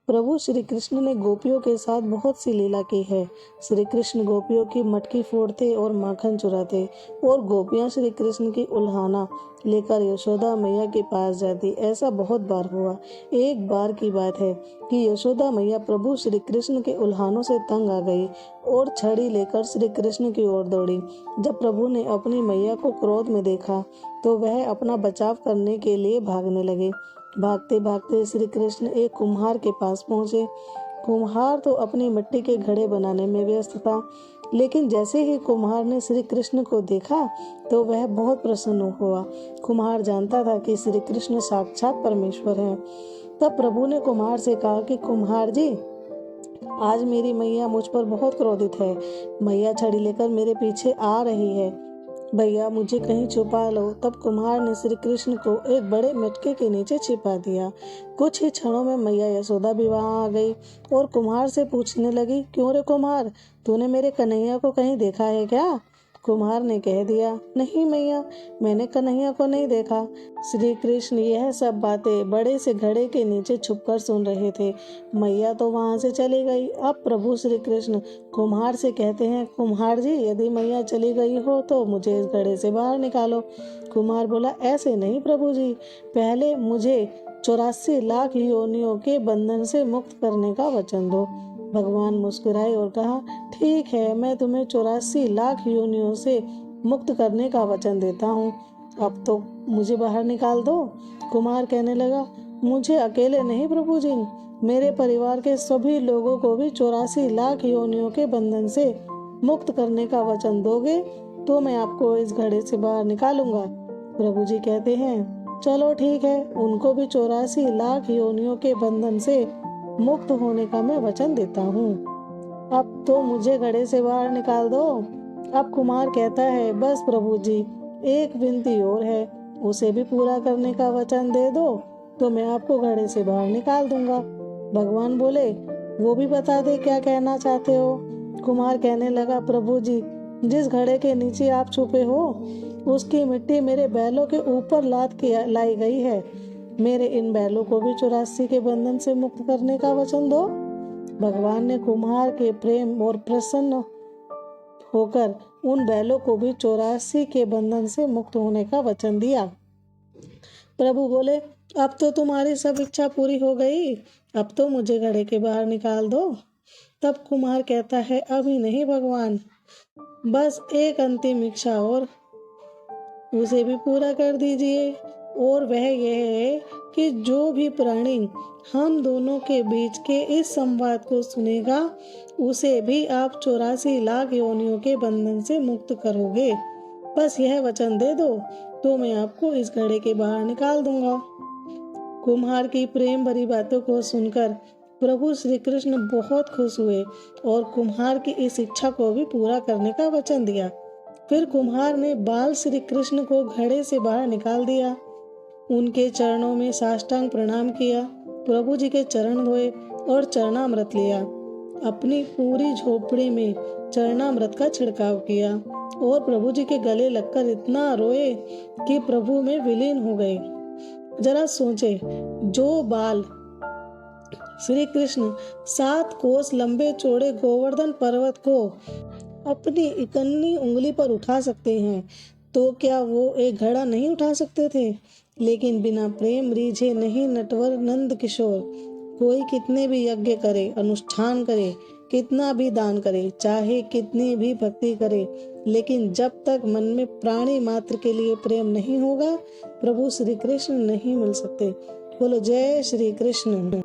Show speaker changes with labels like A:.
A: प्रभु श्री कृष्ण ने गोपियों के साथ बहुत सी लीला की है। श्री कृष्ण गोपियों की मटकी फोड़ते और माखन चुराते और गोपियां श्री कृष्ण की उल्हाना लेकर यशोदा मैया के पास जाती। ऐसा बहुत बार हुआ। एक बार की बात है कि यशोदा मैया प्रभु श्री कृष्ण के उल्हानों से तंग आ गई और छड़ी लेकर श्री कृष्ण की ओर दौड़ी। जब प्रभु ने अपनी मैया को क्रोध में देखा तो वह अपना बचाव करने के लिए भागने लगे। भागते भागते श्री कृष्ण एक कुम्हार के पास पहुंचे। कुम्हार तो अपनी मिट्टी के घड़े बनाने में व्यस्त था, लेकिन जैसे ही कुम्हार ने श्री कृष्ण को देखा तो वह बहुत प्रसन्न हुआ। कुम्हार जानता था कि श्री कृष्ण साक्षात परमेश्वर हैं। तब प्रभु ने कुम्हार से कहा कि कुम्हार जी, आज मेरी मैया मुझ पर बहुत क्रोधित है। मैया छड़ी लेकर मेरे पीछे आ रही है, भैया मुझे कहीं छुपा लो। तब कुम्हार ने श्री कृष्ण को एक बड़े मटके के नीचे छिपा दिया। कुछ ही क्षणों में मैया यशोदा भी वहां आ गई और कुम्हार से पूछने लगी, क्यों रे कुम्हार, तूने मेरे कन्हैया को कहीं देखा है क्या? कुम्हार ने कह दिया, नहीं मैया, मैंने कन्हैया को नहीं देखा। श्री कृष्ण यह सब बातें बड़े से घड़े के नीचे छुपकर सुन रहे थे। मैया तो वहां से चली गई। अब प्रभु श्री कृष्ण कुम्हार से कहते हैं, कुम्हार जी, यदि मैया चली गई हो तो मुझे इस घड़े से बाहर निकालो। कुम्हार बोला, ऐसे नहीं प्रभु जी, पहले मुझे 84 लाख योनियों के बंधन से मुक्त करने का वचन दो। भगवान मुस्कुराए और कहा, ठीक है, मैं तुम्हें 84 लाख योनियों से मुक्त करने का वचन देता हूँ। अब तो मुझे बाहर निकाल दो। कुमार कहने लगा, मुझे अकेले नहीं प्रभु जी, मेरे परिवार के सभी लोगों को भी 84 लाख योनियों के बंधन से मुक्त करने का वचन दोगे तो मैं आपको इस घड़े से बाहर निकालूंगा। प्रभु जी कहते हैं, चलो ठीक है, उनको भी 84 लाख योनियों के बंधन से मुक्त होने का मैं वचन देता हूँ। अब तो मुझे घड़े से बाहर निकाल दो। अब कुमार कहता है, बस प्रभु जी, एक विनती और है, उसे भी पूरा करने का वचन दे दो तो मैं आपको घड़े से बाहर निकाल दूंगा। भगवान बोले, वो भी बता दे क्या कहना चाहते हो। कुमार कहने लगा, प्रभु जी, जिस घड़े के नीचे आप छुपे हो उसकी मिट्टी मेरे बैलों के ऊपर लाद के लाई गई है। मेरे इन बैलों को भी 84 के बंधन से मुक्त करने का वचन दो। भगवान ने कुम्हार के प्रेम और प्रसन्न होकर उन बैलों को भी 84 के बंधन से मुक्त होने का वचन दिया। प्रभु बोले, अब तो तुम्हारी सब इच्छा पूरी हो गई, अब तो मुझे घड़े के बाहर निकाल दो। तब कुम्हार कहता है, अभी नहीं भगवान, बस एक अंतिम इच्छा और, उसे भी पूरा कर दीजिए। और वह यह है कि जो भी प्राणी हम दोनों के बीच के इस संवाद को सुनेगा उसे भी आप 84 लाख योनियों के बंधन से मुक्त करोगे। बस यह वचन दे दो तो मैं आपको इस घड़े के बाहर निकाल दूंगा। कुम्हार की प्रेम भरी बातों को सुनकर प्रभु श्री कृष्ण बहुत खुश हुए और कुम्हार की इस इच्छा को भी पूरा करने का वचन दिया। फिर कुम्हार ने बाल श्री कृष्ण को घड़े से बाहर निकाल दिया। उनके चरणों में साष्टांग प्रणाम किया, प्रभु जी के चरण धोए और चरणामृत लिया। अपनी पूरी झोपड़ी में चरणामृत का छिड़काव किया और प्रभु जी के गले लगकर इतना रोए कि प्रभु में विलीन हो गए। जरा सोचे, जो बाल श्री कृष्ण 7 कोस लंबे चौड़े गोवर्धन पर्वत को अपनी इकन्नी उंगली पर उठा सकते हैं तो क्या वो एक घड़ा नहीं उठा सकते थे? लेकिन बिना प्रेम रीझे नहीं नटवर नंद किशोर। कोई कितने भी यज्ञ करे, अनुष्ठान करे, कितना भी दान करे, चाहे कितनी भी भक्ति करे, लेकिन जब तक मन में प्राणी मात्र के लिए प्रेम नहीं होगा प्रभु श्री कृष्ण नहीं मिल सकते। बोलो जय श्री कृष्ण।